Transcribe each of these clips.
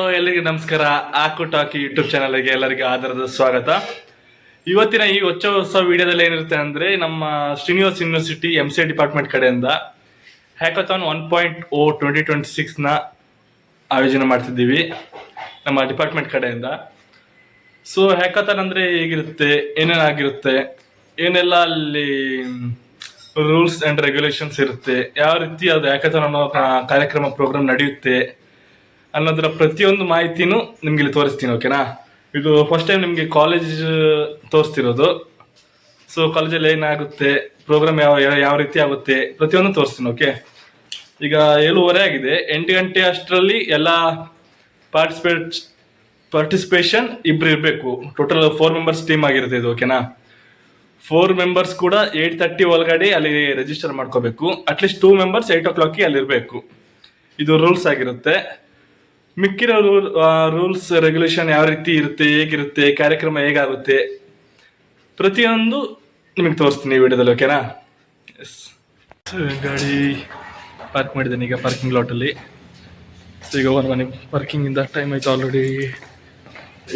ಎಲ್ಲರಿಗೂ ನಮಸ್ಕಾರ. ಆಕು ಟಾಕಿ ಯೂಟ್ಯೂಬ್ ಚಾನಲ್ಗೆ ಎಲ್ಲರಿಗೂ ಆಧಾರದ ಸ್ವಾಗತ. ಇವತ್ತಿನ ಈ ಹೊಸ ವಿಡಿಯೋದಲ್ಲಿ ಏನಿರುತ್ತೆ ಅಂದ್ರೆ ನಮ್ಮ ಶ್ರೀನಿವಾಸ್ ಯೂನಿವರ್ಸಿಟಿ MCA ಡಿಪಾರ್ಟ್ಮೆಂಟ್ ಕಡೆಯಿಂದ ಹ್ಯಾಕಥಾನ್ 1.0 2026 ನ ಆಯೋಜನೆ ಮಾಡ್ತಿದ್ದೀವಿ ನಮ್ಮ ಡಿಪಾರ್ಟ್ಮೆಂಟ್ ಕಡೆಯಿಂದ. ಸೊ ಹ್ಯಾಕಥಾನ್ ಅಂದ್ರೆ ಹೇಗಿರುತ್ತೆ, ಏನೇನಾಗಿರುತ್ತೆ, ಏನೆಲ್ಲ ಅಲ್ಲಿ ರೂಲ್ಸ್ ಅಂಡ್ ರೆಗ್ಯುಲೇಷನ್ಸ್ ಇರುತ್ತೆ, ಯಾವ ರೀತಿ ಅದು ಹ್ಯಾಕಥಾನ್ ಅನ್ನೋ ಕಾರ್ಯಕ್ರಮ ಪ್ರೋಗ್ರಾಮ್ ನಡೆಯುತ್ತೆ ಅನ್ನೋದರ ಪ್ರತಿಯೊಂದು ಮಾಹಿತಿನೂ ನಿಮ್ಗೆ ಇಲ್ಲಿ ತೋರಿಸ್ತೀನಿ. ಓಕೆನಾ? ಇದು ಫಸ್ಟ್ ಟೈಮ್ ನಿಮಗೆ ಕಾಲೇಜ್ ತೋರಿಸ್ತಿರೋದು. ಸೊ ಕಾಲೇಜಲ್ಲಿ ಏನಾಗುತ್ತೆ, ಪ್ರೋಗ್ರಾಮ್ ಯಾವ ರೀತಿ ಆಗುತ್ತೆ, ಪ್ರತಿಯೊಂದು ತೋರಿಸ್ತೀನಿ. ಓಕೆ, ಈಗ 7:30 ಆಗಿದೆ. 8 ಗಂಟೆ ಅಷ್ಟರಲ್ಲಿ ಎಲ್ಲ ಪಾರ್ಟಿಸಿಪೇಷನ್ ಇಬ್ರು ಇರಬೇಕು. ಟೋಟಲ್ 4 ಮೆಂಬರ್ಸ್ ಟೀಮ್ ಆಗಿರುತ್ತೆ ಇದು. ಓಕೆನಾ? 4 ಮೆಂಬರ್ಸ್ ಕೂಡ 8:30 ಒಳಗಡೆ ಅಲ್ಲಿ ರಿಜಿಸ್ಟರ್ ಮಾಡ್ಕೋಬೇಕು. ಅಟ್ಲೀಸ್ಟ್ 2 ಮೆಂಬರ್ಸ್ 8 o'clock ಅಲ್ಲಿ ಇರಬೇಕು. ಇದು ರೂಲ್ಸ್ ಆಗಿರುತ್ತೆ. ಮಿಕ್ಕಿರೋ ರೂಲ್ಸ್ ರೆಗ್ಯುಲೇಷನ್ ಯಾವ ರೀತಿ ಇರುತ್ತೆ, ಹೇಗಿರುತ್ತೆ, ಕಾರ್ಯಕ್ರಮ ಹೇಗಾಗುತ್ತೆ, ಪ್ರತಿಯೊಂದು ನಿಮಗೆ ತೋರಿಸ್ತೀನಿ ಈ ವಿಡಿಯೋದಲ್ಲಿ. ಓಕೆನಾ? ಎಸ್, ಗಾಡಿ ಪಾರ್ಕ್ ಮಾಡಿದ್ದೇನೆ ಈಗ ಪಾರ್ಕಿಂಗ್ ಲಾಟಲ್ಲಿ. ಸೊ ಈಗ ಮನೆ ಪಾರ್ಕಿಂಗಿಂದ ಟೈಮ್ ಆಯಿತು ಆಲ್ರೆಡಿ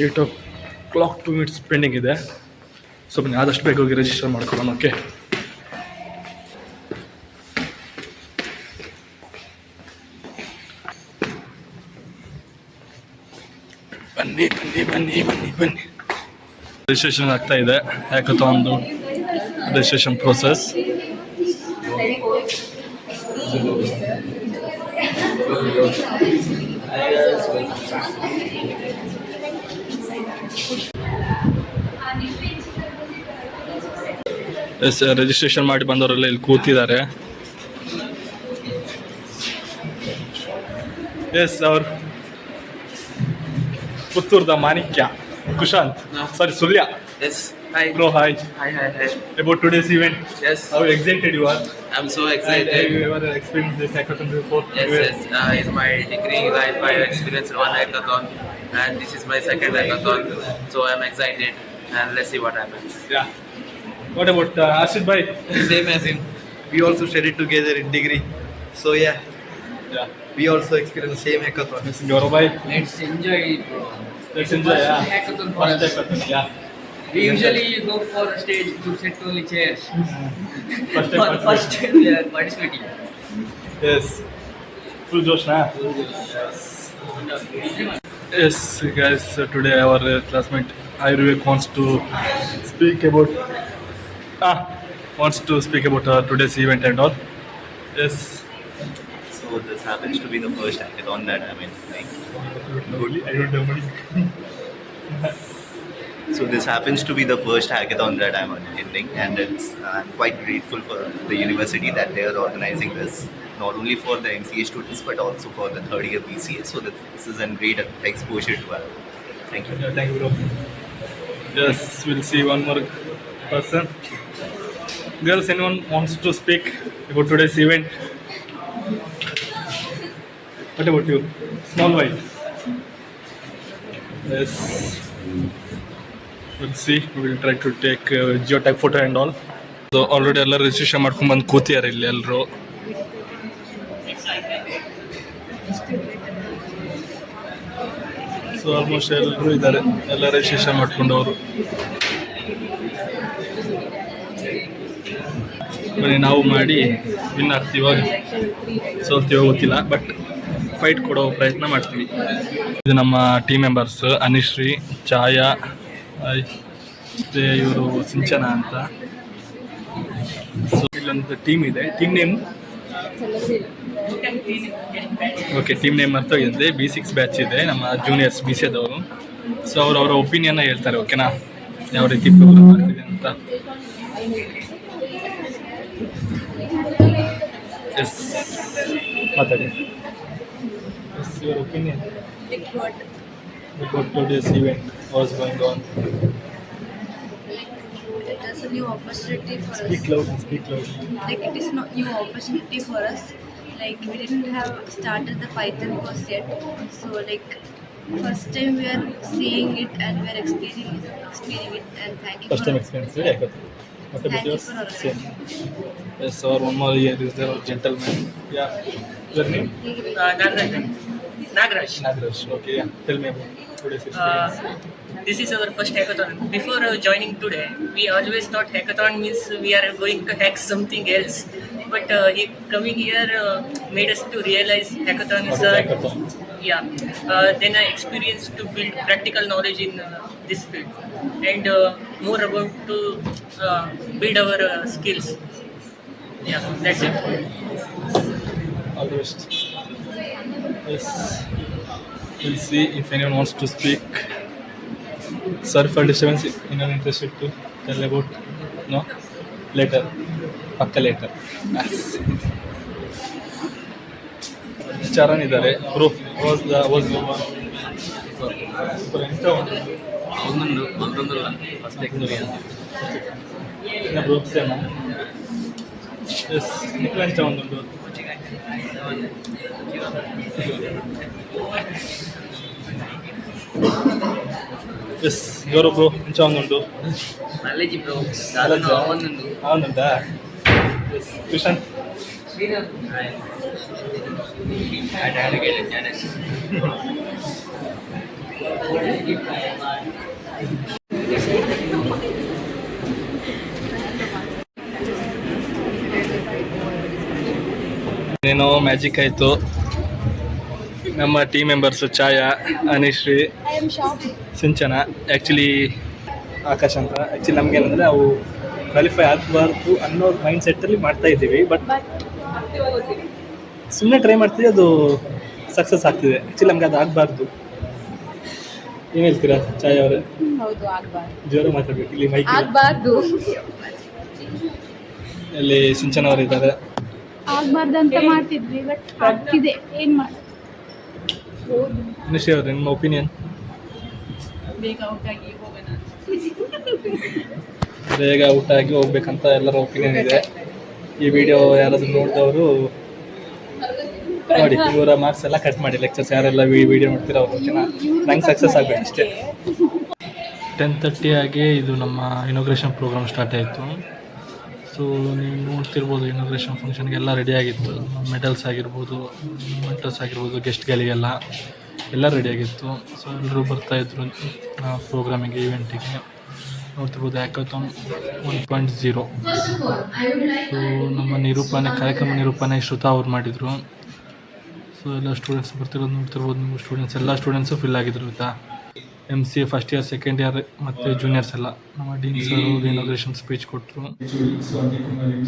8 o'clock 2 minutes ಪೆಂಡಿಂಗ್ ಇದೆ. ಸೊ ಬನ್ನಿ ಆದಷ್ಟು ಬೇಗ ಹೋಗಿ ರಿಜಿಸ್ಟರ್ ಮಾಡ್ಕೊಳ್ಳೋಣ. ಓಕೆ, ಬನ್ನಿ ಬನ್ನಿ ಬನ್ನಿ ಬನ್ನಿ ಬನ್ನಿ. ರಿಜಿಸ್ಟ್ರೇಷನ್ ಆಗ್ತಾ ಇದೆ. ಹ್ಯಾಕಥಾನ್ದು ರಿಜಿಸ್ಟ್ರೇಷನ್ ಪ್ರೋಸೆಸ್. ಎಸ್, ರಿಜಿಸ್ಟ್ರೇಷನ್ ಮಾಡಿ ಬಂದವರೆಲ್ಲ ಇಲ್ಲಿ ಕೂತಿದ್ದಾರೆ. ಎಸ್, ಅವ್ರು ಪುತ್ತೂರ್ದ ಮಾಣಿಕ್ಯ, Kushanth, sorry, Sulya. Yes. Hi. Bro, hi. Hi. About today's event. Yes. How excited you are? I'm so excited. Have you ever experienced this hackathon before? Yes. In my degree life, I experienced one hackathon, and this is my second hackathon. So I'm excited, and let's see what happens. Yeah. What about Ashit bhai? Same as him. We also studied together in degree. So yeah, we also experienced same hackathon. Yes, Gaurav bhai. Let's enjoy it, bro. Let's enjoy. Yeah. Hackathon for First us. hackathon. Yeah. We usually go for a stage to sit only chairs. First For time. the first time we are participating. Yes. Full Josh, na? Yes, guys. Today our classmate Ayurved wants to speak about today's event and all. Yes. So this happens to be the first hackathon that I'm attending. I don't have money. So this happens to be the first hackathon that I'm attending, and I'm quite grateful for the university that they are organizing this, not only for the MCA students but also for the third year BCA. So that this is a great exposure to our. Thank you. Yeah, thank you, bro. Yes, we'll see one more person. Girls, anyone wants to speak about today's event? What about you? Small white. Yes. We'll see. We'll try to take geotag photo and all. So already ಎಲ್ಲ registration ಮಾಡ್ಕೊಂಡು ಬಂದು ಕೂತಿದ್ದಾರೆ ಇಲ್ಲಿ ಎಲ್ಲರೂ. So almost ಎಲ್ಲರೂ ಇದ್ದಾರೆ, ಎಲ್ಲ registration ಮಾಡ್ಕೊಂಡವರು. ಬನ್ನಿ ನಾವು ಮಾಡಿ ವಿನ್ ಆಗ್ತೀವ ಸೋಲ್ತೀವೋ ಗೊತ್ತಿಲ್ಲ, ಬಟ್ ಫೈಟ್ ಕೊಡೋ ಪ್ರಯತ್ನ ಮಾಡ್ತೀವಿ. ಇದು ನಮ್ಮ ಟೀಮ್ ಮೆಂಬರ್ಸ್ ಅನಿಶ್ರೀ, ಛಾಯಾ, ಮತ್ತೆ ಇವರು ಸಿಂಚನ ಅಂತ. ಸೊ ಇಲ್ಲೊಂದು ಟೀಮ್ ಇದೆ. Team name okay, team name ಅರ್ಥವಾಗಿದೆ. B6 ಬ್ಯಾಚ್ ಇದೆ, ನಮ್ಮ ಜೂನಿಯರ್ಸ್ BCAದವರು. ಸೊ ಅವರ ಒಪಿನಿಯನ್ನ ಹೇಳ್ತಾರೆ. ಓಕೆನಾ? ಯಾವ ರೀತಿ ಪ್ರೋಗ್ರಾಮ್ ಆಗ್ತಿದೆ ಅಂತ. ಎಸ್, ಮಾತಾಡಿ. Yes, your opinion about today's event, what's going on? It is a new opportunity for Speak us. loud. Like it is a new opportunity for us. Like we didn't have started the Python course yet. So like first time we are seeing it and we are experiencing it, and thank you First for time experience, right? What about Thank you yours? for our Same. Yes, our one more year is there, gentleman. Yeah. Your name? Nagraj. Nagraj. Okay, yeah. Tell me about today's Uh, experience. this is our first hackathon. Before joining today, we always thought hackathon means we are going to hack something else. But coming here made us to realize hackathon is What is hackathon? then I experienced to build practical knowledge in this field and more about to build our skills. Yeah, that's it. All the best. Yes. We'll see if anyone wants to speak. Sorry for disturbance. Anyone interested to tell about? No? Later. Pakka later. Yes. Charan idare. Bro, was first experience bro ಸೇನಾ yes Nikhil ಒಂದುಂಟು yes Gaurav bro ಇಂಚ ಒಂದುಂಟು Knowledge bro. అవునంటా yes Krishnan నేను magic ಆಯಿತು ನಮ್ಮ team members Chhaya Anishree Sinchana actually Akash ಅಂತ actually ನಮಗೇನಂದರೆ ಅವು ಕ್ವಾಲಿಫೈ ಆಗಬಾರ್ದು ಅನ್ನೋ ಮೈಂಡ್ ಸೆಟ್ಟಲ್ಲಿ ಮಾಡ್ತಾ ಇದ್ದೀವಿ ಬಟ್ ಸುಮ್ಮನೆ ಟ್ರೈ ಮಾಡ್ತೀವಿ ಅದು ಸಕ್ಸಸ್ ಆಗ್ತಿದೆ ಆ್ಯಕ್ಚುಲಿ ನಮ್ಗೆ ಅದು ಆಗಬಾರ್ದು ಏನು ಹೇಳ್ತೀರಾ ಛಾಯಾ ಅವರೇ ಹೌದು ಆಗ್ಬಾರ್ದು ಜೋರ ಮಾತಾಡ್ಬೇಕು ಇಲ್ಲಿ ಮೈಕ್ ಆಗ್ಬಾರ್ದು ಇಲ್ಲಿ ಸಿಂಚನ ಅವರು ಇದ್ದಾರೆ ಆಗ್ಬಾರ್ದು ಅಂತ ಮಾಡ್ತಿದ್ವಿ ಬಟ್ ಆಗ್ತಿದೆ ಏನ್ ಮಾಡೋದು ಅನಿಶ್ರೀ ಅವ್ರೆ ನಿಮ್ಮ ಒಪಿನಿಯನ್ ಬೇಗ ಊಟ ಆಗಿ ಹೋಗ್ಬೇಕಂತ ಎಲ್ಲರ ಒಪಿನಿಯನ್ ಇದೆ ಈ ವಿಡಿಯೋ ಯಾರಾದರೂ ನೋಡಿದವರು ನೋಡಿ ಇವರ ಮಾರ್ಕ್ಸ್ ಎಲ್ಲ ಕಟ್ ಮಾಡಿ ಲೆಕ್ಚರ್ಸ್ ಯಾರೆಲ್ಲ ವಿಡಿಯೋ ನೋಡ್ತೀರ ಅವ್ರು ಓಕೆನಾ ನಂಗೆ ಸಕ್ಸಸ್ ಆಗಬೇಕು ಅಷ್ಟೇ 10:30 ಆಗಿ ಇದು ನಮ್ಮ ಇನಾಗ್ರೇಷನ್ ಪ್ರೋಗ್ರಾಮ್ ಸ್ಟಾರ್ಟ್ ಆಯಿತು ಸೊ ನೀವು ನೋಡ್ತಿರ್ಬೋದು ಇನಾಗ್ರೇಷನ್ ಫಂಕ್ಷನ್ಗೆ ಎಲ್ಲ ರೆಡಿಯಾಗಿತ್ತು ಮೆಡಲ್ಸ್ ಆಗಿರ್ಬೋದು ಮೆಂಟಲ್ಸ್ ಆಗಿರ್ಬೋದು ಗೆಸ್ಟ್ಗಳಿಗೆಲ್ಲ ಎಲ್ಲ ರೆಡಿಯಾಗಿತ್ತು ಸೊ ಎಲ್ಲರೂ ಬರ್ತಾಯಿದ್ರು ಪ್ರೋಗ್ರಾಮಿಗೆ ಈವೆಂಟಿಗೆ ನೋಡ್ತಿರ್ಬೋದು ಹ್ಯಾಕಥಾನ್ 1.0 ಸೊ ನಮ್ಮ ಕಾರ್ಯಕ್ರಮ ನಿರೂಪಣೆ ಶ್ರುತಾ ಅವ್ರು ಮಾಡಿದರು ಸೊ ಎಲ್ಲ ಸ್ಟೂಡೆಂಟ್ಸ್ ಬರ್ತಿರೋದು ನೋಡ್ತಿರ್ಬೋದು ನೀವು ಸ್ಟೂಡೆಂಟ್ಸ್ ಎಲ್ಲ ಸ್ಟೂಡೆಂಟ್ಸು ಫಿಲ್ ಆಗಿದ್ರು ಆಯಿತಾ MCA first year second year ಮತ್ತು ಜೂನಿಯರ್ಸ್ ಎಲ್ಲ ನಮ್ಮ ಡೀನ್ ಸರ್ ಇನಾಗ್ರೇಷನ್ ಸ್ಪೀಚ್ ಕೊಟ್ಟರು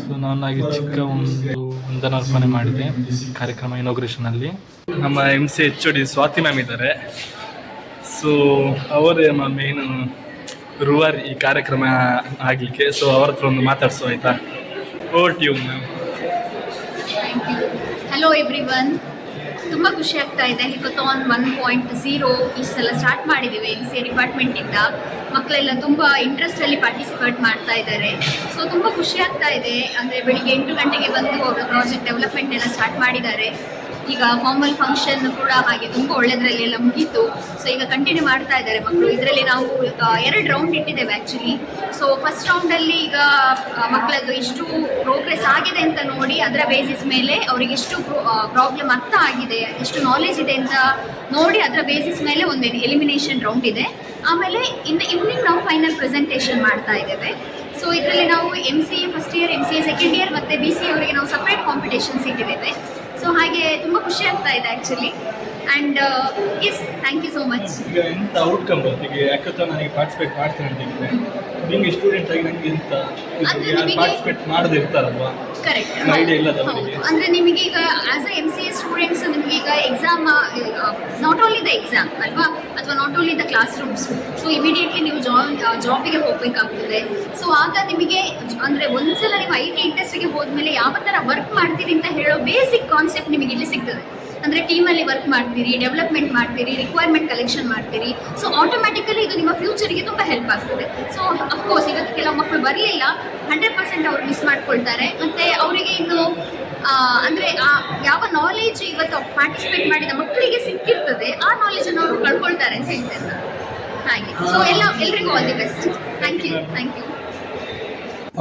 ಸೊ ನಾನಾಗಿ ಚಿಕ್ಕ ಒಂದು ವಂದನಾರ್ಪಣೆ ಮಾಡಿದೆ ಕಾರ್ಯಕ್ರಮ ಇನಾಗ್ರೇಷನಲ್ಲಿ ನಮ್ಮ MCA HOD ಸ್ವಾತಿ ಮ್ಯಾಮ್ ಇದ್ದಾರೆ ಸೊ ಅವರೇ ಮೇನ್ ರೂವಾರಿ ಈ ಕಾರ್ಯಕ್ರಮ ಆಗಲಿಕ್ಕೆ ಸೊ ಅವ್ರ ಹತ್ರ ಒಂದು ಮಾತಾಡ್ಸೋ ಆಯಿತಾ over to you ma'am hello everyone ತುಂಬ ಖುಷಿ ಆಗ್ತಾ ಇದೆ ಹ್ಯಾಕಥಾನ್ 1.0 ಈ ಸಲ ಸ್ಟಾರ್ಟ್ ಮಾಡಿದ್ದೀವಿ MCA ಡಿಪಾರ್ಟ್ಮೆಂಟಿಂದ ಮಕ್ಕಳೆಲ್ಲ ತುಂಬ ಇಂಟ್ರೆಸ್ಟಲ್ಲಿ ಪಾರ್ಟಿಸಿಪೇಟ್ ಮಾಡ್ತಾ ಇದ್ದಾರೆ ಸೊ ತುಂಬ ಖುಷಿ ಆಗ್ತಾ ಇದೆ ಅಂದರೆ ಬೆಳಿಗ್ಗೆ 8 ಗಂಟೆಗೆ ಬಂದು ಅವರ ಪ್ರಾಜೆಕ್ಟ್ ಡೆವಲಪ್ಮೆಂಟ್ ಎಲ್ಲ ಸ್ಟಾರ್ಟ್ ಮಾಡಿದ್ದಾರೆ ಈಗ ಫಾರ್ಮಲ್ ಫಂಕ್ಷನ್ ಕೂಡ ಹಾಗೆ ತುಂಬ ಒಳ್ಳೆದರಲ್ಲಿ ಎಲ್ಲ ಮುಗೀತು ಸೊ ಈಗ ಕಂಟಿನ್ಯೂ ಮಾಡ್ತಾ ಇದ್ದಾರೆ ಮಕ್ಕಳು ಇದರಲ್ಲಿ ನಾವು 2 ರೌಂಡ್ ಇಟ್ಟಿದ್ದೇವೆ ಆ್ಯಕ್ಚುಲಿ ಸೊ ಫಸ್ಟ್ ರೌಂಡಲ್ಲಿ ಈಗ ಮಕ್ಕಳದ್ದು ಎಷ್ಟು ಪ್ರೋಗ್ರೆಸ್ ಆಗಿದೆ ಅಂತ ನೋಡಿ ಅದರ ಬೇಸಿಸ್ ಮೇಲೆ ಅವರಿಗೆ ಎಷ್ಟು ಪ್ರಾಬ್ಲಮ್ ಅರ್ಥ ಆಗಿದೆ ಎಷ್ಟು ನಾಲೆಜ್ ಇದೆ ಅಂತ ನೋಡಿ ಅದರ ಬೇಸಿಸ್ ಮೇಲೆ ಒಂದು ಎಲಿಮಿನೇಷನ್ ರೌಂಡ್ ಇದೆ ಆಮೇಲೆ ಇನ್ನು ಈವ್ನಿಂಗ್ ನಾವು ಫೈನಲ್ ಪ್ರೆಸೆಂಟೇಷನ್ ಮಾಡ್ತಾ ಇದ್ದೇವೆ ಸೊ ಇದರಲ್ಲಿ ನಾವು MCA first year MCA second year ಮತ್ತು BCA ಅವರಿಗೆ ನಾವು ಸಪ್ರೇಟ್ ಕಾಂಪಿಟೇಷನ್ಸ್ ಇಟ್ಟಿದ್ದೇವೆ ಸೊ ಹಾಗೆ ತುಂಬ ಖುಷಿ ಆಗ್ತಾ ಇದೆ actually and yes thank you so much ಈಗ ಎಂಥ ಔಟ್ಕಮ್ ಬರುತ್ತೆ ಹ್ಯಾಕಥಾನ್ ನನಗೆ ಪಾರ್ಟಿಸಿಪೇಟ್ ಮಾಡ್ತೀನಿ ಅಂತಿದ್ರೆ ನಿಮಗೆ ಸ್ಟೂಡೆಂಟ್ ಆಗಿ ನನಗೆ ಎಂತ ಪಾರ್ಟಿಸಿಪೇಟ್ ಮಾಡದೇ ಇರ್ತಾರಲ್ವಾ ಕರೆಕ್ಟ್ ಐಡಿಯಾ ಇಲ್ಲದ ಅವರಿಗೆ ಅಂದರೆ ನಿಮಗೆ ಈಗ ಆಸ್ ಅ MCA ಸ್ಟೂಡೆಂಟ್ಸ್ ನಿಮಗೆ ಈಗ exam not only the exam ಅಲ್ವಾ ಅಥವಾ not only the class rooms so immediately ನೀವು ಜಾಬಿಗೆ ಹೋಗಬೇಕಾಗ್ತದೆ ಸೊ ಆಗ ನಿಮಗೆ ಅಂದರೆ ಒಂದ್ಸಲ ನೀವು IT ಇಂಡಸ್ಟ್ರಿಗೆ ಹೋದ್ಮೇಲೆ ಯಾವ ಥರ ವರ್ಕ್ ಮಾಡ್ತೀರಿ ಅಂತ ಹೇಳೋ ಬೇಸಿಕ್ ಕಾನ್ಸೆಪ್ಟ್ ನಿಮಗೆ ಇಲ್ಲಿ ಸಿಗ್ತದೆ ಅಂದರೆ ಟೀಮಲ್ಲಿ ವರ್ಕ್ ಮಾಡ್ತೀರಿ ಡೆವಲಪ್ಮೆಂಟ್ ಮಾಡ್ತೀರಿ ರಿಕ್ವೈರ್ಮೆಂಟ್ ಕಲೆಕ್ಷನ್ ಮಾಡ್ತೀರಿ ಸೊ ಆಟೋಮ್ಯಾಟಿಕಲಿ ಇದು ನಿಮ್ಮ ಫ್ಯೂಚರಿಗೆ ತುಂಬ ಹೆಲ್ಪ್ ಆಗ್ತದೆ ಸೊ ಅಫ್ಕೋರ್ಸ್ ಇವತ್ತು ಕೆಲವು ಮಕ್ಕಳು ಬರಲಿಲ್ಲ 100% ಅವ್ರು ಮಿಸ್ ಮಾಡ್ಕೊಳ್ತಾರೆ ಮತ್ತು ಅವರಿಗೆ ಇನ್ನು ಅಂದರೆ ಯಾವ ನಾಲೆಜ್ ಇವತ್ತು ಪಾರ್ಟಿಸಿಪೇಟ್ ಮಾಡಿದ ಮಕ್ಕಳಿಗೆ ಸಿಕ್ಕಿರ್ತದೆ ಆ ನಾಲೆಜನ್ನು ಅವರು ಕಳ್ಕೊಳ್ತಾರೆ ಅಂತ ಹೇಳ್ತಾರೆ ಹಾಗೆ ಸೊ ಎಲ್ರಿಗೂ all the best thank you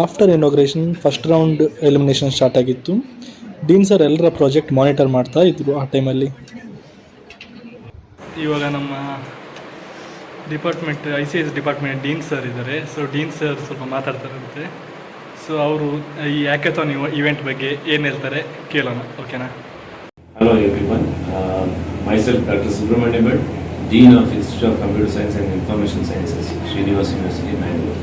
after inauguration first round elimination start ಆಗಿತ್ತು ಡೀನ್ ಸರ್ ಎಲ್ಲರ ಪ್ರಾಜೆಕ್ಟ್ ಮಾನಿಟರ್ ಮಾಡ್ತಾ ಇದ್ರು ಆ ಟೈಮಲ್ಲಿ ಇವಾಗ ನಮ್ಮ department ICS department dean sir ಇದ್ದಾರೆ. ಸೊ ಡೀನ್ ಸರ್ ಸ್ವಲ್ಪ ಮಾತಾಡ್ತಾರಂತೆ. ಸೊ ಅವರು ಈ ಹ್ಯಾಕಥಾನ್ ಇವೆಂಟ್ ಬಗ್ಗೆ ಏನು ಹೇಳ್ತಾರೆ ಕೇಳೋಣ, ಓಕೆನಾ? Hello everyone, myself Dr. Subramanian Bhatt, Dean of Institute of Computer Science and Information Sciences, Srinivas University, Bangalore.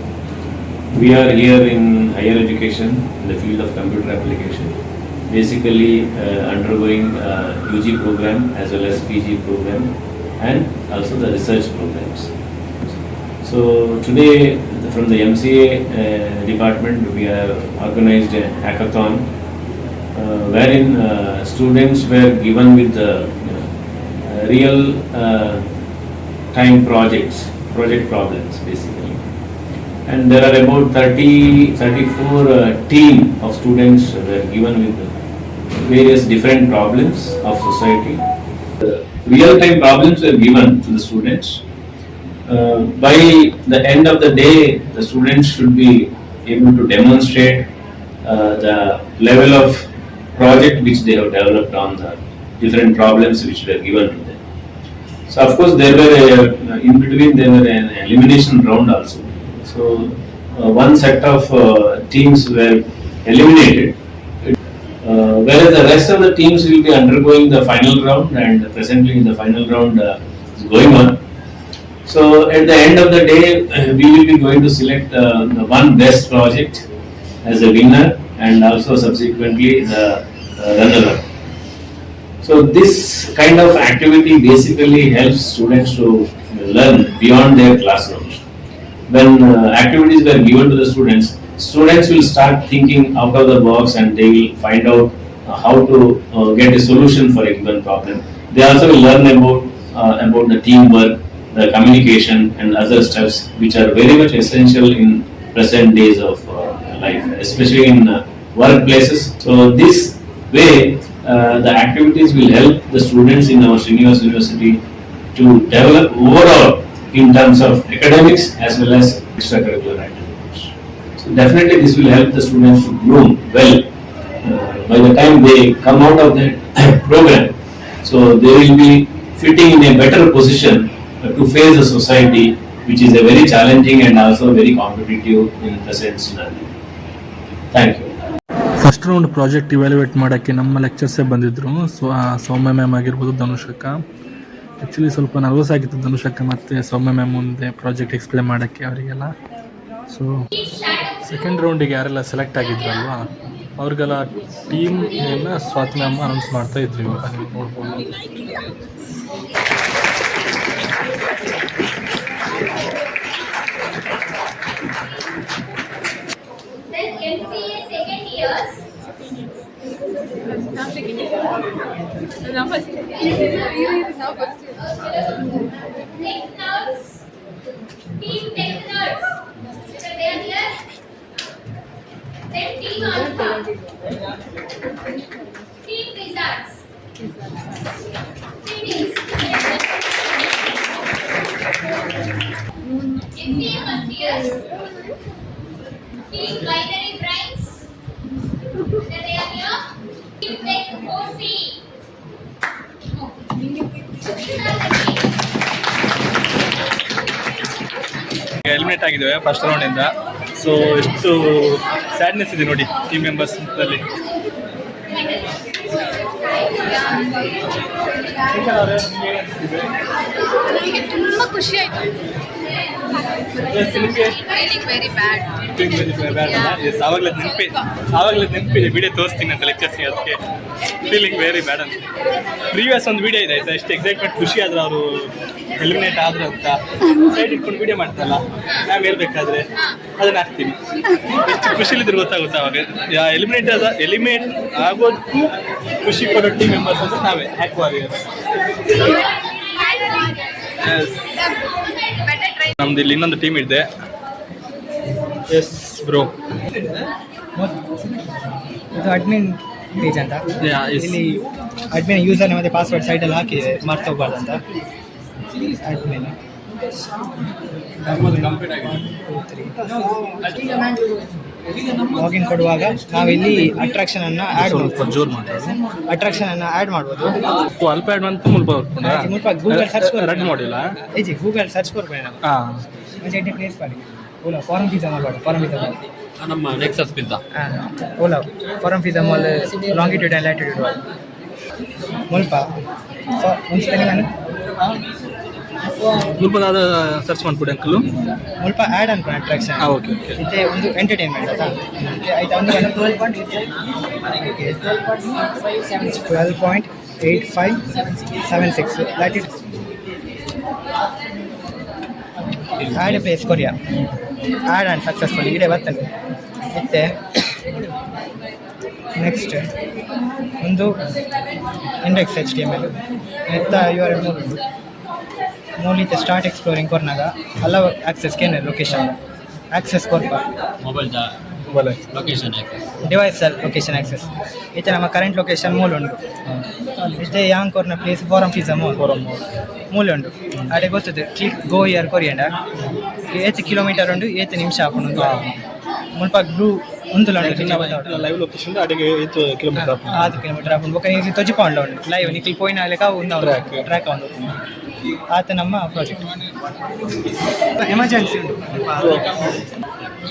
We are here in higher education in the field of computer application, basically undergoing UG program as well as PG program and also the research programs. So today from the MCA department we have organized a hackathon wherein students were given with the real time project problems basically, and there are about 34 team of students were given with various different problems of society. Real time problems were given to the students. By the end of the day the students should be able to demonstrate the level of project which they have developed on the different problems which were given to them. So of course there were in between there were an elimination round also. So one set of teams were eliminated, whereas the rest of the teams will be undergoing the final round, and presently the final round is going on. So at the end of the day we will be going to select the one best project as a winner and also subsequently the runner-up. So this kind of activity basically helps students to learn beyond their classrooms. When activities were given to the students will start thinking out of the box and they will find out how to get a solution for a given problem. They also will learn about the teamwork, the communication and other steps which are very much essential in present days of life, especially in workplaces. So this way the activities will help the students in our Srinivas University to develop overall in terms of academics as well as extracurricular activities. So definitely this will help the students to bloom well by the time they come out of that program. So they will be fitting in a better position to face a society which is a very challenging and also very competitive in present scenario. Thank you. First round project evaluate ಮಾಡೋಕ್ಕೆ ನಮ್ಮ ಲೆಕ್ಚರ್ಸೇ ಬಂದಿದ್ದರು. ಸೌಮ್ಯ ma'am ಆಗಿರ್ಬೋದು, ಧನುಷಕ್ಕ. Actually ಸ್ವಲ್ಪ nervous ಆಗಿತ್ತು ಧನುಷಕ್ಕ ಮತ್ತು ಸೌಮ್ಯ ma'am ಮುಂದೆ project explain ಮಾಡೋಕ್ಕೆ ಅವರಿಗೆಲ್ಲ. ಸೊ ಸೆಕೆಂಡ್ ರೌಂಡಿಗೆ ಯಾರೆಲ್ಲ ಸೆಲೆಕ್ಟ್ ಆಗಿದ್ರಲ್ವ ಅವ್ರಿಗೆಲ್ಲ ಟೀಮ್ ನೇಮ್ನ ಸ್ವಾತಿ ಮ್ಯಾಮ್ ಅನೌನ್ಸ್ ಮಾಡ್ತಾ ಇದ್ರು. ಇವಾಗ ನೀವು ನೋಡ್ಬೋದು. ಎಲಿಮಿನೇಟ್ ಆಗಿದ್ದೇವೆ ಫಸ್ಟ್ ರೌಂಡಿಂದ. ಸೊ ಎಷ್ಟು ಸ್ಯಾಡ್ನೆಸ್ ಇದೆ ನೋಡಿ ಟೀಮ್ ಮೆಂಬರ್ಸ್ ಅಲ್ಲಿ. ನನಗೆ ತುಂಬ ಖುಷಿ ಆಯಿತು. ಆವಾಗಲೇ ನೆನಪಿದೆ ವಿಡಿಯೋ ತೋರಿಸ್ತೀನಿ ಅಂತ ಲೆಕ್ಚರ್ಸ್ಗೆ, ಅದಕ್ಕೆ ಫೀಲಿಂಗ್ ವೆರಿ ಬ್ಯಾಡ್ ಅಂತ. ಪ್ರೀವಿಯಸ್ ಒಂದು ವಿಡಿಯೋ ಇದೆ ಆಯ್ತಾ, ಎಷ್ಟು ಎಕ್ಸೈಟ್ಮೆಂಟ್ ಖುಷಿ ಆದ್ರೆ ಅವರು ಎಲಿಮಿನೇಟ್ ಆದ್ರು ಅಂತ ಸೈಡ್ ಇಟ್ಕೊಂಡು ವಿಡಿಯೋ ಮಾಡ್ತಾರಲ್ಲ ಮ್ಯಾಮ್ ಹೇಳ್ಬೇಕಾದ್ರೆ ಅದನ್ನ ಹಾಕ್ತೀನಿ. ಎಷ್ಟು ಖುಷಿಲಿದ್ರೆ ಗೊತ್ತಾಗುತ್ತೆ ಅವಾಗ. ಎಲಿಮಿನೇಟ್ ಆಗೋದಕ್ಕೂ ಖುಷಿ ಕೊಡೋ ಟೀಮ್ ಮೆಂಬರ್ಸ್ ಅಂದ್ರೆ ನಾವೇ ಹ್ಯಾಕ್ ವಾರಿಯರ್ಸ್. ನಮ್ದು ಇಲ್ಲಿ ಇನ್ನೊಂದು ಟೀಮ್ ಇದೆ. ಎಸ್ ಬ್ರೋ, ಇದು ಅಡ್ಮಿನ್ ಪೇಜ್ ಅಂತ. ಇಲ್ಲಿ ಅಡ್ಮಿನ್ ಯೂಸರ್ ಮತ್ತೆ ಪಾಸ್ವರ್ಡ್ ಸೈಡಲ್ಲಿ ಹಾಕಿದೆ, ಮರ್ತೋಗ್ಬಾರ್ದು ಅಂತ. ಅಡ್ಮಿನ್ ಲಾಗಿನ್ ಕೊಡುವಾಗ ನಾವಿಲ್ಲಿ ಅಟ್ರಾಕ್ಷನ್ ಅನ್ನ ಆಡ್ ಸ್ವಲ್ಪ ಜೋರು ಮಾಡ್ಬೋದು. ಅಟ್ರಾಕ್ಷನ್ ಅನ್ನ ಆಡ್ ಮಾಡ್ಬೋದು. ಅಲ್ಪ ಆ್ಯಡ್ ಅಂತ ಮುಲ್ಪ ಮುಲ್ಪ ಗೂಗಲ್ ಸರ್ಚ್ ರೆಡ್ ಮಾಡಿಲ್ಲ ಏಜಿ ಗೂಗಲ್ ಸರ್ಚ್ ಕೊಡ್ಬೇಡ ನಾವು ಹಾಂ ಮಂచి ಪ್ಲೇಸ್ ಮಾಡಿ ಓಲಾ ಫಾರಂ ಪಿಜ್ಜಾ ಮಾಡಬೇಡ ಫಾರಂ ಪಿಜ್ಜಾ ನಮ್ಮ Nexus pizza Ola farm pizza mall longitude and latitude ಮುಲ್ಪ ಒಂದು ಸ್ಪೆಲ್ಲಿಂಗ್ ಅನ್ನು ಮುಲ್ಪ ಅದು ಸರ್ಚ್ ಮಾಡ್ಬಿಡಿ ಅಂಕಲು ಮುಲ್ಪ ಆ್ಯಡ್ ಅನ್ಕೊಂಡು ಅಟ್ರಾಕ್ಷನ್ ಹಾಂ ಓಕೆ ಓಕೆ ಇದೆ ಒಂದು ಎಂಟರ್ಟೈನ್ಮೆಂಟ್ ಆಯ್ತಾ ಆಯ್ತಾ ಒಂದು 12.8576 ಲ್ಯಾಟಿಟ್ಯೂಡ್ ಆ್ಯಡ್ ಪ್ಲೇಸ್ ಕೊರಿಯಾ ಆ್ಯಡ್ ಆ್ಯಂಡ್ ಸಕ್ಸಸ್ಫುಲ್ ಇದೇ ಬರ್ತದೆ ಮತ್ತೆ ನೆಕ್ಸ್ಟ್ ಒಂದು ಇಂಡೆಕ್ಸ್ HTML ಎತ್ತ URL ಮೂಲಿತ ಸ್ಟಾರ್ಟ್ ಎಕ್ಸ್ಪ್ಲೋರಿಂಗ್ ಕೊರ್ನಾಗ ಅಲವ್ ಆಕ್ಸೆಸ್ ಕೇನೆ ಲೊಕೇಶನ್ ಆಕ್ಸೆಸ್ ಕೊರ್ಪ mobile location device location access ಇತ್ತೆ ನಮ್ಮ ಕರೆಂಟ್ ಲೊಕೇಶನ್ ಮೂಲ ಉಂಟು ಇತ್ತೆ ಯಾಂಗ್ ಕೊರ್ನ ಪ್ಲೇಸ್ ಫಾರಂ ಫೀಸಾ ಮೂಲ ಉಂಟು ಅಡೆ ಗೊತ್ತದೆ ಕ್ಲಿಕ್ ಗೋ ಇಯರ್ ಕೊರಿಯಂಡ ಏತ್ ಕಿಲೋಮೀಟರ್ ಉಂಟು ಏತ್ ನಿಮಿಷ ಹಾಕೊಂಡು ಮುಲ್ಪ ಬ್ಲೂ ಒಂದು ಲೈವ್ ಲೊಕೇಶನ್ ಅಡಿಗೆ 8 ಕಿಲೋಮೀಟರ್ 6 ಕಿಲೋಮೀಟರ್ ಹಾಕೊಂಡು ಬೊಕ್ಕ ನೀರು ತೊಜಿಪಾಂಡ ಉಂಟು ಲೈವ್ ನಿಖಿಲ್ ಪೋಯಿನ ಲೆಕ್ಕ ಒಂದು ಟ್ರ್ಯಾಕ್ ಒಂದು ಆತ ನಮ್ಮ ಪ್ರಾಜೆಕ್ಟ್ ಎಮರ್ಜೆನ್ಸಿ ಉಂಟು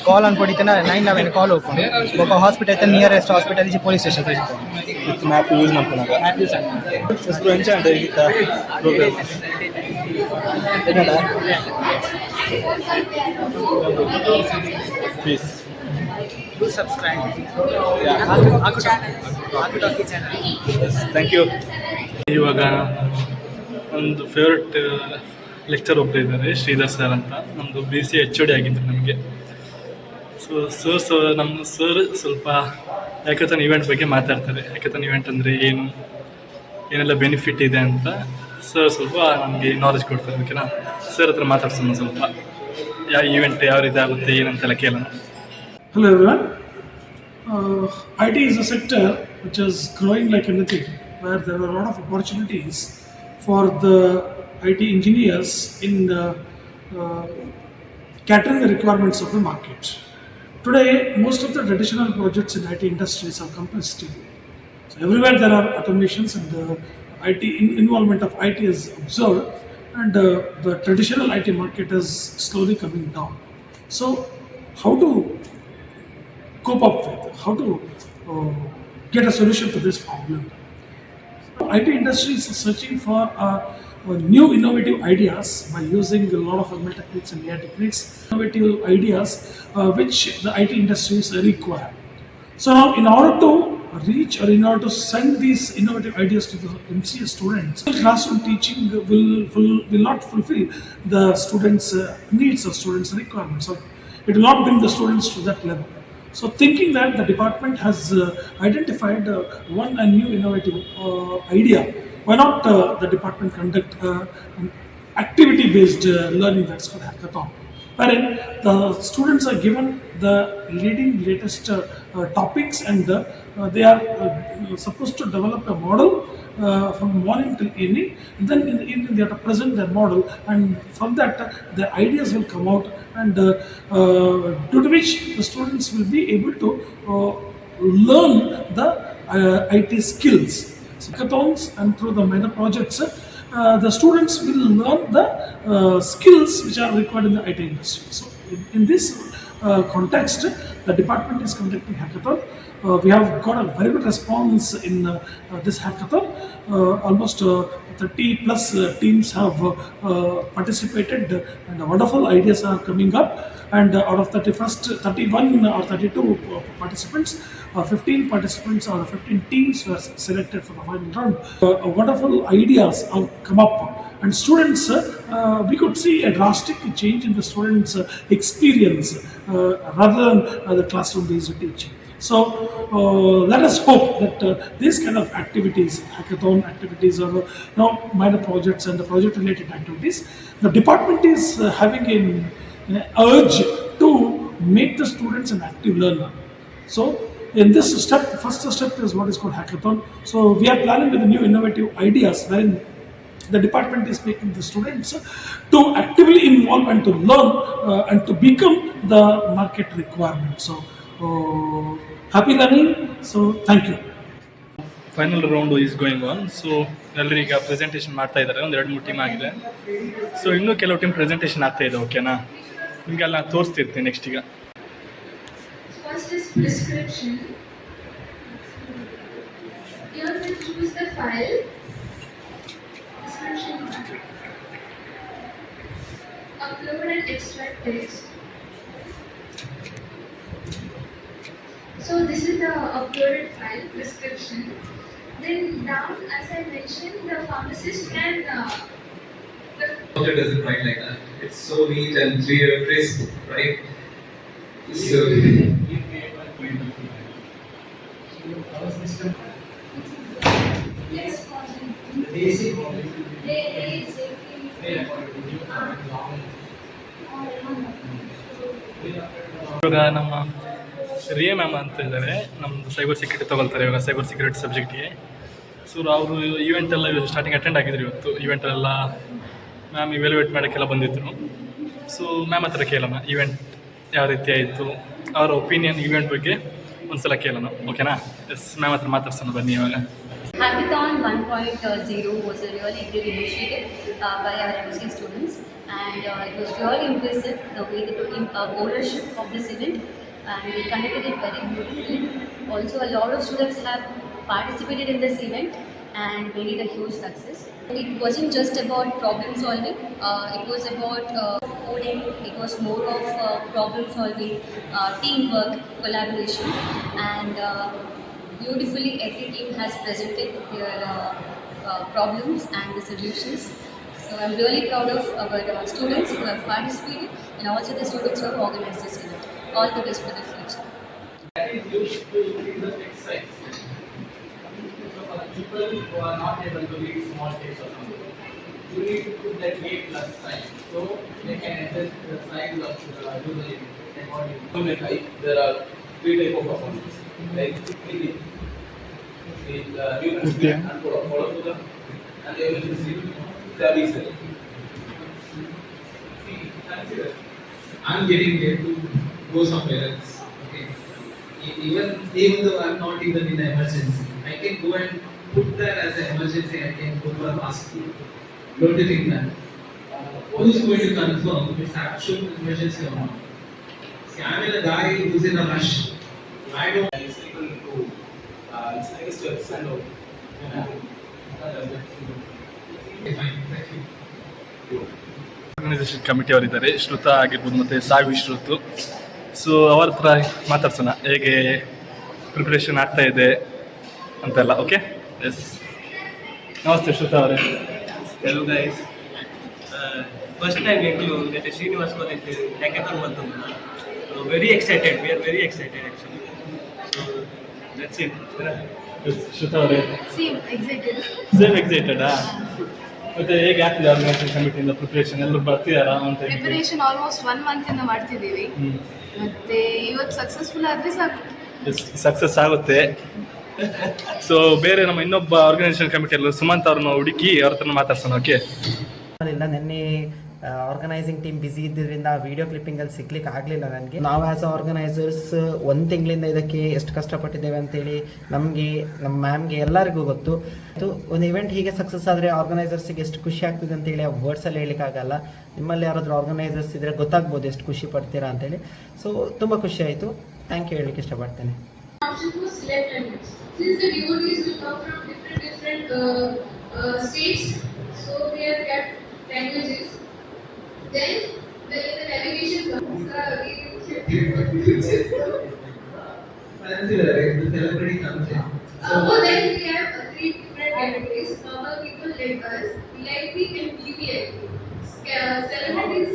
ಕಾಲ್ ಅನ್ಕೊಡಿತನ 911 ಕಾಲ್ ಹೋಗ್ಕೊಂಡು ಒಬ್ಬ ಹಾಸ್ಪಿಟಲ್ ನಿಯರೆಸ್ಟ್ ಹಾಸ್ಪಿಟಲ್ ಇಜಿ ಪೊಲೀಸ್ ಸ್ಟೇಷನ್ ಮ್ಯಾಪ್ ಯೂಸ್ ಮಾಡ್ಕೊಳಾಗ ಮ್ಯಾಪ್ ಯೂಸ್ ಎಷ್ಟು ಎಂಚ ಅಂತ ಈಗ program please subscribe thank you. ಇವಾಗ ಒಂದು ಫೇವ್ರೆಟ್ ಲೆಕ್ಚರ್ ಒಬ್ಬರು ಇದ್ದಾರೆ ಶ್ರೀಧರ್ ಸರ್ ಅಂತ, ನಮ್ಮದು BC HOD ಆಗಿದ್ದರು ನಮಗೆ. ಸೊ ನಮ್ಮ ಸರ್ ಸ್ವಲ್ಪ ಹ್ಯಾಕಥಾನ್ ಇವೆಂಟ್ ಬಗ್ಗೆ ಮಾತಾಡ್ತಾರೆ. ಹ್ಯಾಕಥಾನ್ ಇವೆಂಟ್ ಅಂದರೆ ಏನು, ಏನೆಲ್ಲ ಬೆನಿಫಿಟ್ ಇದೆ ಅಂತ ಸರ್ ಸ್ವಲ್ಪ ನಮಗೆ ನಾಲೆಜ್ ಕೊಡ್ತಾರೆ. ಓಕೆನಾ, ಸರ್ ಹತ್ರ ಮಾತಾಡ್ಸೋಣ ಸ್ವಲ್ಪ, ಯಾವ ಈವೆಂಟ್ ಯಾವ ರೀತಿ ಆಗುತ್ತೆ ಏನಂತೆಲ್ಲ ಕೇಳೋಣ. Hello everyone. IT is a sector which is growing like anything, where there are a lot of opportunities for the IT engineers in catering the requirements of the market. Today, most of the traditional projects in IT industries are compressed. So everywhere there are automations and the IT involvement of IT is observed, and the traditional IT market is slowly coming down. So how to cope up with, how to get a solution to this problem? IT industry is searching for new innovative ideas by using a lot of ML techniques and AI techniques, innovative ideas which the IT industries require. So now in order to reach or in order to send these innovative ideas to the MCA students, classroom teaching will not fulfill the students' needs or students' requirements. So it will not bring the students to that level. So thinking that the department has identified one new innovative idea, why not the department conduct an activity-based learning that's called hackathon, wherein the students are given the latest topics and they are supposed to develop a model from morning till evening, and then in the evening they have to present their model, and from that their ideas will come out, and due to which the students will be able to learn the IT skills. Hackathons and through the minor projects, the students will learn the skills which are required in the IT industry. So in this context, the department is conducting hackathon. We have got a very good response in this hackathon. Almost 30 plus teams have participated, and wonderful ideas are coming up. And out of 31 or 32 participants, 15 participants or 15 teams were selected for the final round. Wonderful ideas have come up, and students, we could see a drastic change in the students' experience rather than the classroom-based teaching. So let us hope that these kind of activities, hackathon activities, or minor projects and the project-related activities, the department is having an urge to make the students an active learner. So in this step, first step is what is called hackathon. So we are planning with the new innovative ideas, wherein the department is making the students to actively involve and to learn and to become the market requirement. So happy learning. So thank you. Final round is going on. So ಎಲ್ಲರೂ ಈಗ presentation ಮಾಡ್ತಾ ಇದ್ದಾರೆ, ಒಂದು 2-3 team ಆಗಿದೆ. So ಇನ್ನೂ ಕೆಲವು team presentation ಆಗ್ತಾ ಇದೆ. ಓಕೆನಾ, ನಿಮಗೆಲ್ಲ ನಾನು ತೋರಿಸ್ತಿರ್ತೀನಿ ನೆಕ್ಸ್ಟ್. ಈಗ First is prescription. Here we choose the file. Description. Upload and extract text. So this is the uploaded file, prescription. Then down, as I mentioned, the pharmacist can It doesn't write like that. It's so neat and clear, crisp, right? So yes, the basic ಇವಾಗ ನಮ್ಮ ರಿಯಾ ma'am ಅಂತ ಇದ್ದಾರೆ, ನಮ್ಮದು cyber security ತೊಗೊಳ್ತಾರೆ ಇವಾಗ, cyber security ಸಬ್ಜೆಕ್ಟ್ಗೆ. So ಅವರು ಈವೆಂಟೆಲ್ಲ starting attend ಆಗಿದ್ರು ಇವತ್ತು. ಈವೆಂಟೆಲ್ಲ ಮ್ಯಾಮ್ ಇವ್ಯಾಲ್ಯೂಯೇಟ್ ಮಾಡೋಕ್ಕೆಲ್ಲ ಬಂದಿದ್ದರು. ಸೊ ಮ್ಯಾಮ್ ಹತ್ರ ಕೇಳೋಣ ಈವೆಂಟ್ ಯಾವ ರೀತಿ ಆಯಿತು, ಅವರ ಒಪಿನಿಯನ್ ಈವೆಂಟ್ ಬಗ್ಗೆ ಒಂದ್ಸಲ ಕೇಳೋಣ. ಓಕೆನಾ? ಎಸ್, ಮ್ಯಾಮ್ ಹತ್ರ ಮಾತಾಡ್ಸೋಣ ಬನ್ನಿ ಇವಾಗ. Hackathon 1.0 was a really great initiative by our MSc students, and it was really impressive the way they took ownership of this event, and they conducted it very beautifully. Also, a lot of students have participated in this event and made it a huge success. It wasn't just about problem solving, it was about coding, it was more of problem solving, teamwork, collaboration, and beautifully every team has presented their problems and the solutions. So I'm really proud of our students who have participated and also the students who have organized this event. All the best for the future. for people who are not able to read small text or something, you need to put that A plus sign so they can adjust the size of the user accordingly. There are three types of performance, like clicking, human speed and follow to them, and the efficiency, the research. See, consider, I'm getting there to go somewhere else. Okay, even though I'm not even in an emergency, I can go and put that as an emergency. I can go for a fast food. Don't you think that? Who's going to confirm if it's actual emergency or not? See, I'm in a guy who's in a rush. I don't. It's equal to. It's like a steps and all. Okay, fine. Thank you. Organisation committee ಅವರಿದ್ದಾರೆ, ಶ್ರುತಾ ಆಗಿರ್ಬೋದು ಮತ್ತು ಸಾವಿ ಶ್ರುತು. So ಅವ್ರ ಹತ್ರ ಮಾತಾಡ್ಸೋಣ ಹೇಗೆ preparation ಆಗ್ತಾ ಇದೆ ಅಂತೆಲ್ಲ. ಓಕೆ, ಎಸ್, ನಮಸ್ತೆ ಶ್ರುತಾ ಅವರೇ. Hello guys. First time Eklu that is Srinivas College hackathon Maltunda. So very excited. We are very excited actually. So that's it. Yes, Shruta ಅವರೇ. Same, excited. ಸೇಮ್ ಎಕ್ಸೈಟೆಡಾ? ಮತ್ತೆ ಹೇಗೆ ಆಗ್ತಿದೆ ಆರ್ಗನೈಸೇಷನ್ ಕಮಿಟಿಯಿಂದ ಪ್ರಿಪ್ರೇಷನ್? ಎಲ್ಲರೂ ಬರ್ತಿದಾರಾ ಅಂತ? ಪ್ರಿಪರೇಷನ್ ಆಲ್ಮೋಸ್ಟ್ 1 ಮಂತ್ ಇಂದ ಮಾಡ್ತಿದ್ದೀವಿ. ಮತ್ತೆ ಇವತ್ತು ಸಕ್ಸಸ್ಫುಲ್ ಆದ್ರೆ ಸಾಕು. ಸಕ್ಸಸ್ ಆಗುತ್ತೆ. ಸೊ ಬೇರೆ ನಮ್ಮ ಇನ್ನೊಬ್ಬ ಆರ್ಗನೈಸೇಷನ್ ಕಮಿಟಿಯಲ್ಲಿ ಸುಮಂತ್ ಅವ್ರನ್ನ ಹುಡುಕಿ ಅವ್ರ ಹತ್ರ ಮಾತಾಡ್ಸೋಣ. ಓಕೆ, ಇಲ್ಲ ನಿನ್ನೆ ಆರ್ಗನೈಸಿಂಗ್ ಟೀಮ್ ಬ್ಯುಸಿ ಇದ್ದಿದ್ದರಿಂದ ವಿಡಿಯೋ ಕ್ಲಿಪ್ಪಿಂಗಲ್ಲಿ ಸಿಗ್ಲಿಕ್ಕೆ ಆಗಲಿಲ್ಲ ನನಗೆ. ನಾವು ಆ್ಯಸ್ ಅ ಆರ್ಗನೈಸರ್ಸ್ 1 ತಿಂಗಳಿಂದ ಇದಕ್ಕೆ ಎಷ್ಟು ಕಷ್ಟಪಟ್ಟಿದ್ದೇವೆ ಅಂತೇಳಿ ನಮಗೆ, ನಮ್ಮ ಮ್ಯಾಮ್ಗೆ ಎಲ್ಲರಿಗೂ ಗೊತ್ತು. ಒಂದು ಇವೆಂಟ್ ಹೀಗೆ ಸಕ್ಸಸ್ ಆದರೆ ಆರ್ಗನೈಸರ್ಸಿಗೆ ಎಷ್ಟು ಖುಷಿ ಆಗ್ತಿದೆ ಅಂತೇಳಿ ಆ ವರ್ಡ್ಸಲ್ಲಿ ಹೇಳಲಿಕ್ಕಾಗಲ್ಲ. ನಿಮ್ಮಲ್ಲಿ ಯಾರಾದರೂ ಆರ್ಗನೈಸರ್ಸ್ ಇದ್ದರೆ ಗೊತ್ತಾಗ್ಬೋದು ಎಷ್ಟು ಖುಷಿ ಪಡ್ತೀರಾ ಅಂತೇಳಿ. ಸೊ ತುಂಬ ಖುಷಿ ಆಯಿತು. ಥ್ಯಾಂಕ್ ಯು ಹೇಳಲಿಕ್ಕೆ ಇಷ್ಟಪಡ್ತೇನೆ. Option to select language. Since the devotees will come from different states, so they have kept languages. Then the navigation comes. Consider right, the celebrity comes in. So then we have 3 different categories. Normal people like us, VIP and VVIP. Celebrities.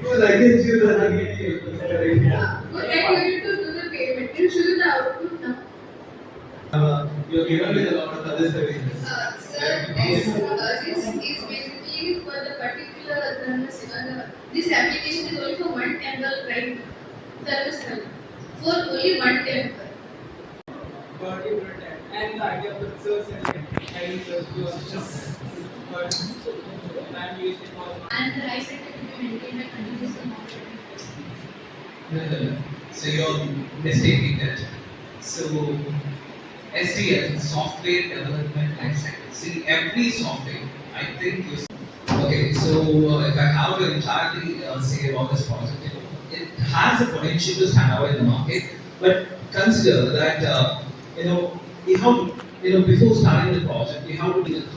You like it, you like it. But then you need to do the payment. You should do the output now. You are given with a lot of other services. Sir, this is basically for the particular this application is only for one temple, right? Service for only one temple. and the idea of the research and And the right sector to be maintained by continuous no. So you're mistaking that. So SDL, software development lifecycle. See, every software, I think you. Okay, so if I have to entirely say about this project, it has a potential to stand out in the market, but consider that you have before starting the project, you have to do it.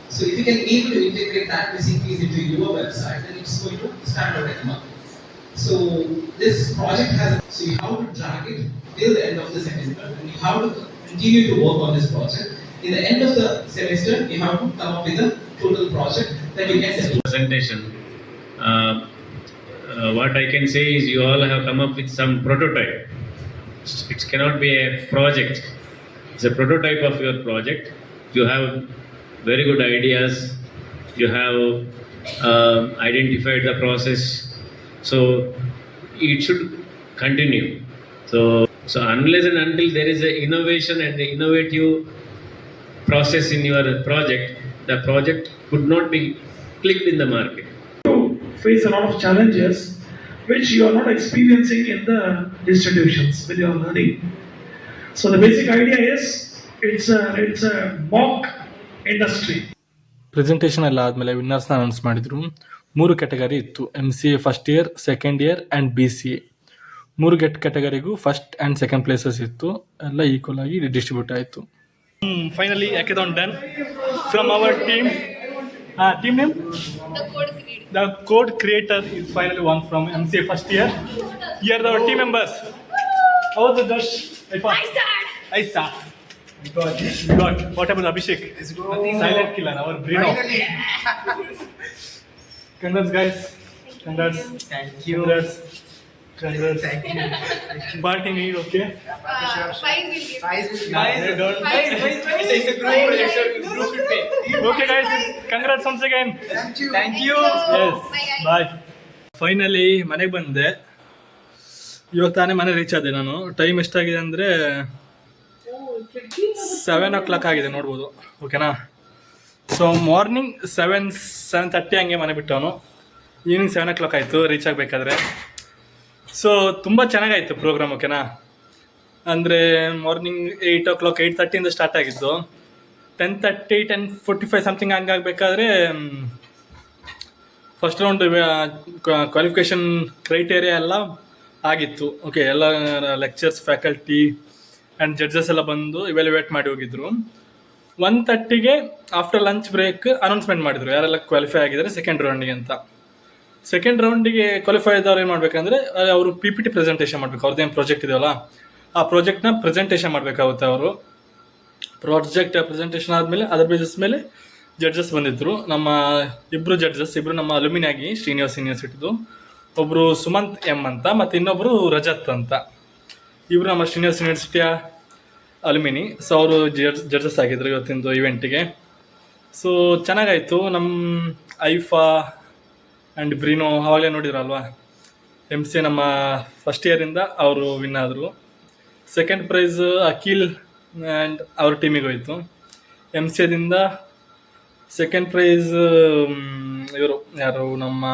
So if you can able to integrate that recipes into your website, then it's going to stand out in the market. So this project has, so you have to drag it till the end of the semester, and you have to continue to work on this project. In the end of the semester, you have to come up with a total project that you can deliver. Presentation. What I can say is you all have come up with some prototype. It cannot be a project. It's a prototype of your project. You have very good ideas. You have identified the process. So it should continue. So unless and until there is an innovation and the innovative process in your project, the project could not be clicked in the market. You face a lot of challenges which you are not experiencing in the institutions when you are learning. So the basic idea is it's a mock industry. Presentation ಎಲ್ಲ ಆದಮೇಲೆ ವಿನ್ನರ್ಸ್ನ announce ಮಾಡಿದರು. 3 category ಇತ್ತು, MCA first year, second year and BCA. 3 ಕ್ಯಾಟಗರಿಗೂ first and second places ಇತ್ತು. ಎಲ್ಲ equal ಆಗಿ distribute ಆಯಿತು. Finally, hackathon done. From our team name? The code creator is finally one from MCA first year. Here are our team members. How was the Josh? I saw. God. What about Abhishek? Silent killer, our brain. Congrats, guys. Congrats. Thank you. Congrats. Thank you. Party need, okay? Okay, guys. Congrats once again. Thank you. Yes. Bye. Finally ಮನೆಗೆ ಬಂದೆ. ಇವಾಗ ತಾನೇ ಮನೆ reach ಆದೆ ನಾನು. Time ಎಷ್ಟಾಗಿದೆ ಅಂದರೆ 7 o'clock ಆಗಿದೆ, ನೋಡ್ಬೋದು. ಓಕೆನಾ? ಸೊ ಮಾರ್ನಿಂಗ್ 7:30 ಹಂಗೆ ಮನೆ ಬಿಟ್ಟವನು. ಈವ್ನಿಂಗ್ 7 o'clock ಆಯಿತು ರೀಚ್ ಆಗಬೇಕಾದ್ರೆ. ಸೊ ತುಂಬ ಚೆನ್ನಾಗಾಯಿತು ಪ್ರೋಗ್ರಾಮ್, ಓಕೆನಾ? ಅಂದರೆ ಮಾರ್ನಿಂಗ್ 8 o'clock 8:30 ಸ್ಟಾರ್ಟ್ ಆಗಿದ್ದು. 10:30 10:45 ಸಮಥಿಂಗ್ ಹಂಗಾಗಬೇಕಾದ್ರೆ ಫಸ್ಟ್ ರೌಂಡ್ ಕ್ವಾಲಿಫಿಕೇಷನ್ ಕ್ರೈಟೇರಿಯಾ ಎಲ್ಲ ಆಗಿತ್ತು. ಓಕೆ, ಎಲ್ಲ ಲೆಕ್ಚರ್ಸ್, ಫ್ಯಾಕಲ್ಟಿ ಆ್ಯಂಡ್ ಜಡ್ಜಸ್ ಎಲ್ಲ ಬಂದು ಇವ್ಯಾಲ್ಯುವೇಟ್ ಮಾಡಿ ಹೋಗಿದ್ರು. 1:30ಗೆ ಆಫ್ಟರ್ ಲಂಚ್ ಬ್ರೇಕ್ ಅನೌನ್ಸ್ಮೆಂಟ್ ಮಾಡಿದರು ಯಾರೆಲ್ಲ ಕ್ವಾಲಿಫೈ ಆಗಿದ್ದಾರೆ ಸೆಕೆಂಡ್ ರೌಂಡಿಗೆ ಅಂತ. ಸೆಕೆಂಡ್ ರೌಂಡಿಗೆ ಕ್ವಾಲಿಫೈ ಆದವ್ರು ಏನು ಮಾಡಬೇಕಂದ್ರೆ ಅವರು PPT ಪ್ರೆಸೆಂಟೇಷನ್ ಮಾಡಬೇಕು. ಅವ್ರದ್ದೇನು ಪ್ರಾಜೆಕ್ಟ್ ಇದೆಯಲ್ಲ ಆ ಪ್ರಾಜೆಕ್ಟ್ನ ಪ್ರೆಸೆಂಟೇಷನ್ ಮಾಡಬೇಕಾಗುತ್ತೆ. ಅವರು ಪ್ರಾಜೆಕ್ಟ್ ಪ್ರೆಸೆಂಟೇಷನ್ ಆದಮೇಲೆ ಅದರ ಬೇಸಿಸ್ ಮೇಲೆ ಜಡ್ಜಸ್ ಬಂದಿದ್ದರು. ನಮ್ಮ ಇಬ್ಬರು ಜಡ್ಜಸ್, ಇಬ್ಬರು ನಮ್ಮ ಅಲ್ಯುಮಿನಿ ಆಗಿ ಶ್ರೀನಿವಾಸ್ ಯೂನಿವರ್ಸಿಟಿದು. ಒಬ್ಬರು ಸುಮಂತ್ M ಅಂತ ಮತ್ತು ಇನ್ನೊಬ್ಬರು ರಜತ್ ಅಂತ. ಇವರು ನಮ್ಮ ಶ್ರೀನಿವಾಸ್ ಯೂನಿವರ್ಸಿಟಿಯ ಅಲ್ಯುಮಿನಿ. ಸೊ ಅವರು ಜಡ್ಜಸ್ ಆಗಿದ್ದರು ಇವತ್ತಿಂದು ಇವೆಂಟಿಗೆ. ಸೊ ಚೆನ್ನಾಗಾಯಿತು. ನಮ್ಮ ಐಫಾ ಆ್ಯಂಡ್ ಬ್ರಿನೋ ಆವಾಗಲೇ ನೋಡಿದ್ರಲ್ವಾ, MCA ನಮ್ಮ ಫಸ್ಟ್ ಇಯರಿಂದ ಅವರು ವಿನ್ ಆದರು. ಸೆಕೆಂಡ್ ಪ್ರೈಸ್ ಅಖಿಲ್ ಆ್ಯಂಡ್ ಅವ್ರ ಟೀಮಿಗೆ ಹೋಯಿತು. MCAದಿಂದ ಸೆಕೆಂಡ್ ಪ್ರೈಸ್ ಇವರು ಯಾರು ನಮ್ಮ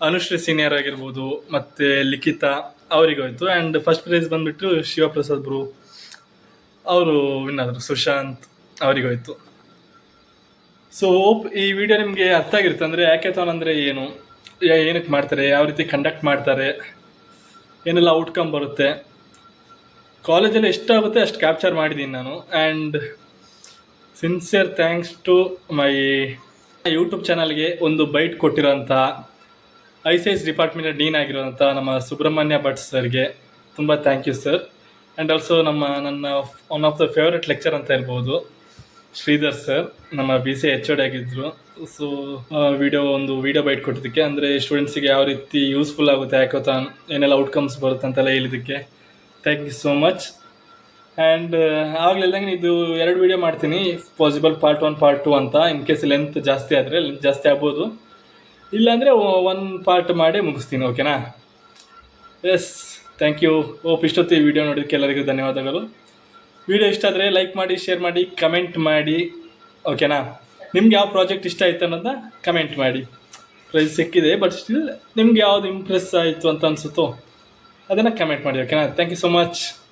ಅನುಶ್ರೀ ಸೀನಿಯರ್ ಆಗಿರ್ಬೋದು ಮತ್ತು ಲಿಖಿತಾ ಅವರಿಗೆ ಹೋಯಿತು. ಆ್ಯಂಡ್ ಫಸ್ಟ್ ಪ್ರೈಸ್ ಬಂದುಬಿಟ್ಟು ಶಿವಪ್ರಸಾದ್ ಬ್ರು ಅವರು ವಿನ್ ಆದರು. ಸುಶಾಂತ್ ಅವರಿಗೆ ಹೋಯಿತು. ಸೊ ಹೋಪ್ ಈ ವಿಡಿಯೋ ನಿಮಗೆ ಅರ್ಥ ಆಗಿರುತ್ತೆ. ಅಂದರೆ ಹ್ಯಾಕಥಾನ್ ಅಂದರೆ ಏನು, ಏನಕ್ಕೆ ಮಾಡ್ತಾರೆ, ಯಾವ ರೀತಿ ಕಂಡಕ್ಟ್ ಮಾಡ್ತಾರೆ, ಏನೆಲ್ಲ ಔಟ್ಕಮ್ ಬರುತ್ತೆ. ಕಾಲೇಜಲ್ಲಿ ಎಷ್ಟಾಗುತ್ತೆ ಅಷ್ಟು ಕ್ಯಾಪ್ಚರ್ ಮಾಡಿದ್ದೀನಿ ನಾನು. And sincere thanks to my YouTube ಚಾನಲ್ಗೆ ಒಂದು ಬೈಟ್ ಕೊಟ್ಟಿರೋಂಥ ICS ಡಿಪಾರ್ಟ್ಮೆಂಟ್ ಡೀನ್ ಆಗಿರೋಂಥ ನಮ್ಮ ಸುಬ್ರಹ್ಮಣ್ಯ ಭಟ್ ಸರ್ಗೆ ತುಂಬ thank you sir. And also ನನ್ನ one of the favourite lecture ಅಂತ ಹೇಳ್ಬೋದು ಶ್ರೀಧರ್ ಸರ್, ನಮ್ಮ BCA HOD ಆಗಿದ್ದರು. ಸೊ ಒಂದು ವಿಡಿಯೋ ಬೈಟ್ ಕೊಟ್ಟಿದ್ದಕ್ಕೆ, ಅಂದರೆ ಸ್ಟೂಡೆಂಟ್ಸಿಗೆ ಯಾವ ರೀತಿ ಯೂಸ್ಫುಲ್ ಆಗುತ್ತೆ ಹ್ಯಾಕಥಾನ್, ಏನೆಲ್ಲ ಔಟ್ಕಮ್ಸ್ ಬರುತ್ತೆ ಅಂತೆಲ್ಲ ಹೇಳಿದ್ದಕ್ಕೆ thank you so much. And ಆಗಲಿಲ್ಲಂಗೆ ಇದು 2 ವೀಡಿಯೋ ಮಾಡ್ತೀನಿ, ಇಫ್ ಪಾಸಿಬಲ್ ಪಾರ್ಟ್ 1 ಪಾರ್ಟ್ 2 ಅಂತ. ಇನ್ ಕೇಸ್ ಲೆಂತ್ ಜಾಸ್ತಿ ಆದರೆ ಲೆಂತ್ ಜಾಸ್ತಿ ಆಗ್ಬೋದು, ಇಲ್ಲಾಂದರೆ 1 ಪಾರ್ಟ್ ಮಾಡಿ ಮುಗಿಸ್ತೀನಿ. ಓಕೆನಾ? S, thank you. ಹೋಪ್ ಇಷ್ಟೊತ್ತು ಈ ವಿಡಿಯೋ ನೋಡೋದಕ್ಕೆ ಎಲ್ಲರಿಗೂ ಧನ್ಯವಾದಗಳು. ವಿಡಿಯೋ ಇಷ್ಟ ಆದರೆ ಲೈಕ್ ಮಾಡಿ, ಶೇರ್ ಮಾಡಿ, ಕಮೆಂಟ್ ಮಾಡಿ. ಓಕೆನಾ? ನಿಮ್ಗೆ ಯಾವ ಪ್ರಾಜೆಕ್ಟ್ ಇಷ್ಟ ಆಯಿತು ಅನ್ನೋದನ್ನ ಕಮೆಂಟ್ ಮಾಡಿ. ಪ್ರೈಸ್ ಸಿಕ್ಕಿದೆ, ಬಟ್ ಸ್ಟಿಲ್ ನಿಮ್ಗೆ ಯಾವುದು ಇಂಪ್ರೆಸ್ ಆಯಿತು ಅಂತ ಅನಿಸುತ್ತೋ ಅದನ್ನು ಕಮೆಂಟ್ ಮಾಡಿ. ಓಕೆನಾ? Thank you so much.